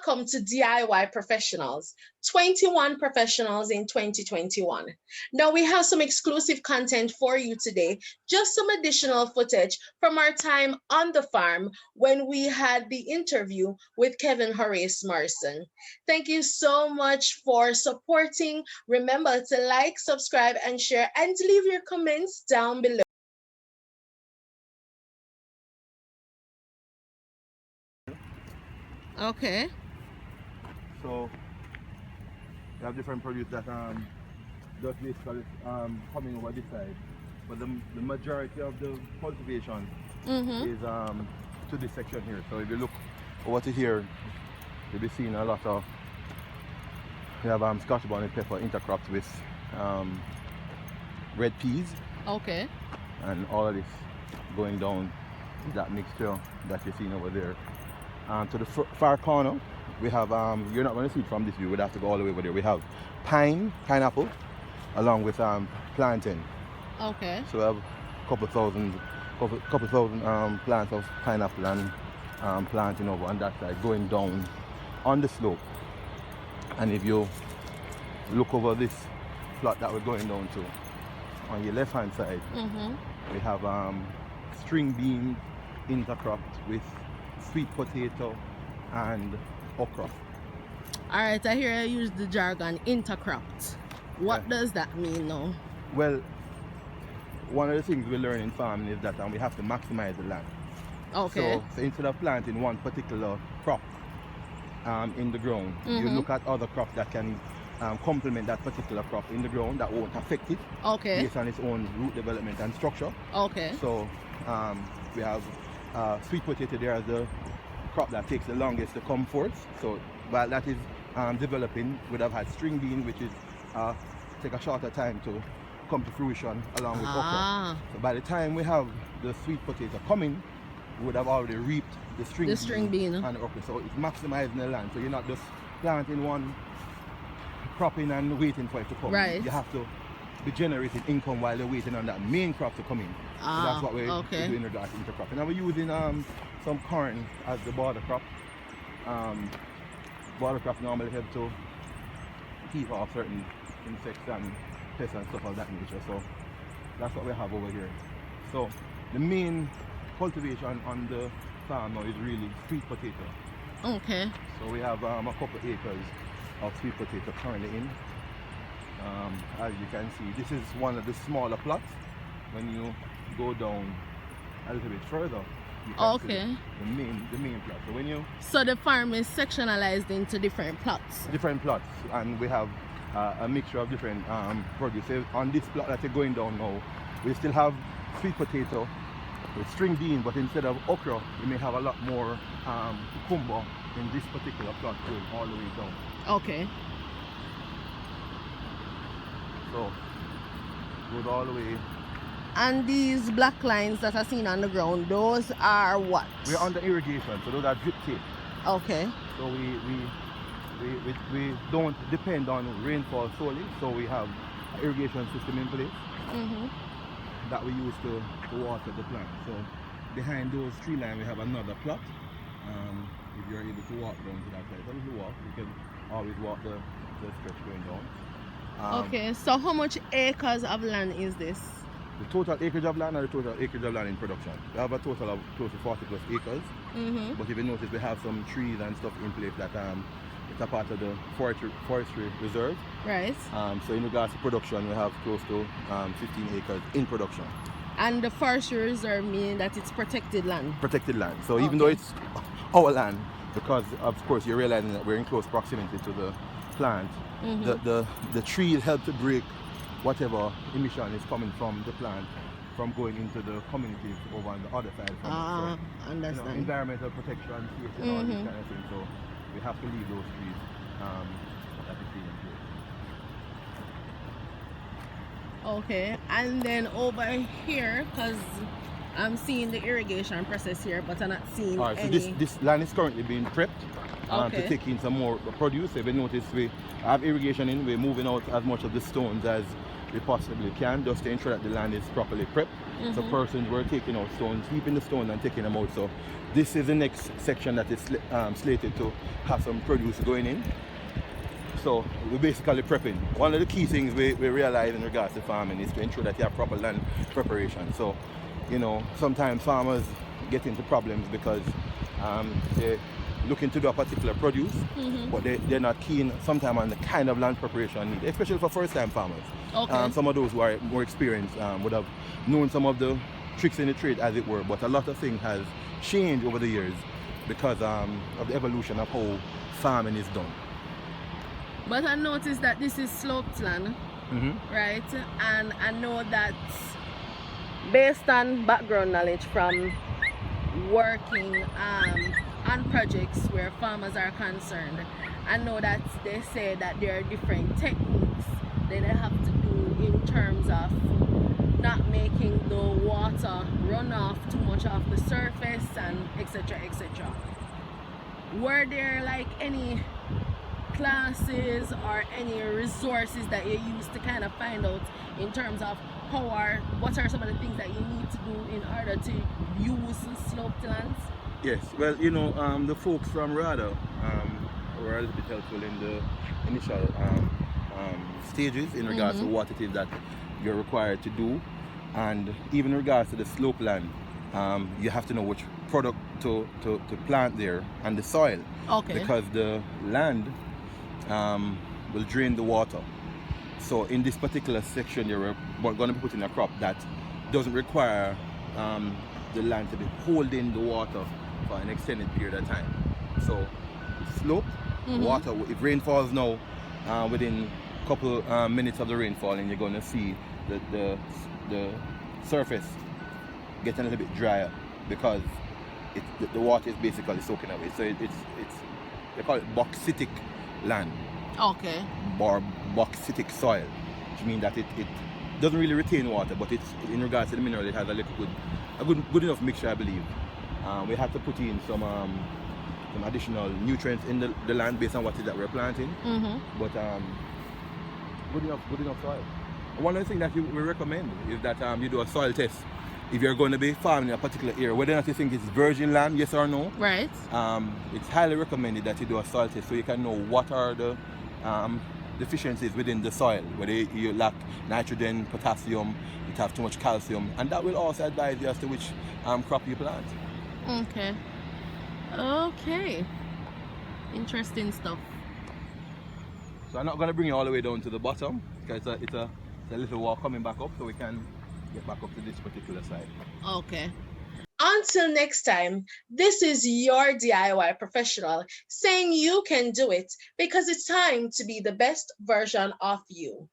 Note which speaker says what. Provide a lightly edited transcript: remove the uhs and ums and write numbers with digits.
Speaker 1: Welcome to DIY Professionals, 21 professionals in 2021. Now, we have some exclusive content for you today, just some additional footage from our time on the farm when we had the interview with Kevin Morrison. Thank you so much for supporting. Remember to like, subscribe, and share, and leave your comments down below. Okay.
Speaker 2: So we have different produce that just basically coming over this side. But the majority of the cultivation is to this section here. So if you look over to here, you'll be seeing a lot of, we have Scotch bonnet pepper intercropped with red peas.
Speaker 1: Okay.
Speaker 2: And all of this going down that mixture that you're seeing over there. To the far corner, we have, you're not going to see it from this view, we'd have to go all the way over there. We have pineapple, along with plantain.
Speaker 1: Okay.
Speaker 2: So we have a couple thousand plants of pineapple and plantain over on that side, going down on the slope. And if you look over this plot that we're going down to, on your left hand side, we have string beans intercropped with sweet potato and okra.
Speaker 1: All right, I hear you use the jargon intercropped. What does that mean now?
Speaker 2: Well, one of the things we learn in farming is that we have to maximize the land.
Speaker 1: Okay.
Speaker 2: So instead of planting one particular crop in the ground, you look at other crops that can complement that particular crop in the ground that won't affect it.
Speaker 1: Okay.
Speaker 2: Based on its own root development and structure.
Speaker 1: Okay.
Speaker 2: So we have sweet potato there as the crop that takes the longest to come forth. So while that is developing, we'd have had string bean, which is take a shorter time to come to fruition along with okra. So by the time we have the sweet potato coming, we would have already reaped the string bean and the okra. So it's maximizing the land. So you're not just planting one crop in and waiting for it to come.
Speaker 1: Right.
Speaker 2: You have to be generating income while you're waiting on that main crop to come in. So that's what we're doing in regards to intercropping. Now we're using some corn as the border crop. Border crop normally help to keep off certain insects and pests and stuff of that nature. So that's what we have over here. So the main cultivation on the farm now is really sweet potato.
Speaker 1: Okay.
Speaker 2: So we have a couple acres of sweet potato currently in. As you can see, this is one of the smaller plots. When you go down a little bit further, you can see the main plot. So when you
Speaker 1: the farm is sectionalized into different plots.
Speaker 2: Different plots, and we have a mixture of different produce. So on this plot that you're going down now, we still have sweet potato with string bean, but instead of okra, you may have a lot more cucumber in this particular plot going all the way down.
Speaker 1: Okay.
Speaker 2: So goes all the way.
Speaker 1: And these black lines that are seen on the ground, those are what?
Speaker 2: We're under irrigation, so those are drip tape.
Speaker 1: Okay.
Speaker 2: So we don't depend on rainfall solely, so we have an irrigation system in place that we use to water the plant. So behind those tree lines we have another plot. If you're able to walk down to that side, so if you walk, you can always walk the stretch going down.
Speaker 1: Okay, so how much acres of land is this?
Speaker 2: The total acreage of land or the total acreage of land in production? We have a total of close to 40 plus acres. But if you notice, we have some trees and stuff in place that it's a part of the forestry reserve.
Speaker 1: Right.
Speaker 2: So in regards to production, we have close to 15 acres in production.
Speaker 1: And the forestry reserve meaning that it's protected land?
Speaker 2: Protected land. So even though it's our land, because of course you're realizing that we're in close proximity to the plant, the trees help to break whatever emission is coming from the plant from going into the communities over on the other side. So,
Speaker 1: understand.
Speaker 2: Environmental protection, safety, and all these kind of things. So we have to leave those trees that we see in place.
Speaker 1: Okay, and then over here, because I'm seeing the irrigation process here, but I'm not seeing any.
Speaker 2: So this land is currently being prepped to take in some more produce. If you notice, we have irrigation in, we're moving out as much of the stones as we possibly can, just to ensure that the land is properly prepped. So persons were taking out stones, sweeping the stones and taking them out. So this is the next section that is slated to have some produce going in. So we're basically prepping. One of the key things we realize in regards to farming is to ensure that you have proper land preparation. So, you know, sometimes farmers get into problems because they're looking to do a particular produce, but they're not keen sometimes on the kind of land preparation needed, especially for first-time farmers.
Speaker 1: Okay.
Speaker 2: Some of those who are more experienced would have known some of the tricks in the trade, as it were, but a lot of things has changed over the years because of the evolution of how farming is done.
Speaker 1: But I noticed that this is sloped land, right? And I know that based on background knowledge from working on projects where farmers are concerned, I know that they say that there are different techniques that they have to do in terms of not making the water run off too much off the surface and etc. etc. Were there like any classes or any resources that you use to kind of find out in terms of what are some of the things that you need to do in order to use sloped lands?
Speaker 2: Yes, well, you know, the folks from RADA were a little bit helpful in the initial stages in regards to what it is that you're required to do, and even in regards to the slope land, you have to know which product to plant there and the soil.
Speaker 1: Okay.
Speaker 2: Because the land will drain the water. So in this particular section, you're going to be putting a crop that doesn't require the land to be holding the water for an extended period of time. So it's sloped, water, if rain falls now, within a couple minutes of the rainfall, and you're going to see the surface getting a little bit drier because the water is basically soaking away. So it's they call it bauxitic land.
Speaker 1: Okay.
Speaker 2: Or bauxitic soil, which means that it doesn't really retain water, but it's in regards to the mineral, it has a good enough mixture, I believe. We have to put in some additional nutrients in the land based on what it is that we're planting. But good enough soil. One of the things that we recommend is that you do a soil test if you're going to be farming in a particular area, whether or not you think it's virgin land, yes or no.
Speaker 1: Right.
Speaker 2: It's highly recommended that you do a soil test so you can know what are the deficiencies within the soil, whether you lack nitrogen, potassium, you have too much calcium, and that will also advise you as to which crop you plant.
Speaker 1: Okay. Okay. Interesting stuff.
Speaker 2: So I'm not going to bring you all the way down to the bottom because it's a little walk coming back up, so we can get back up to this particular side.
Speaker 1: Okay. Until next time, this is your DIY professional saying you can do it because it's time to be the best version of you.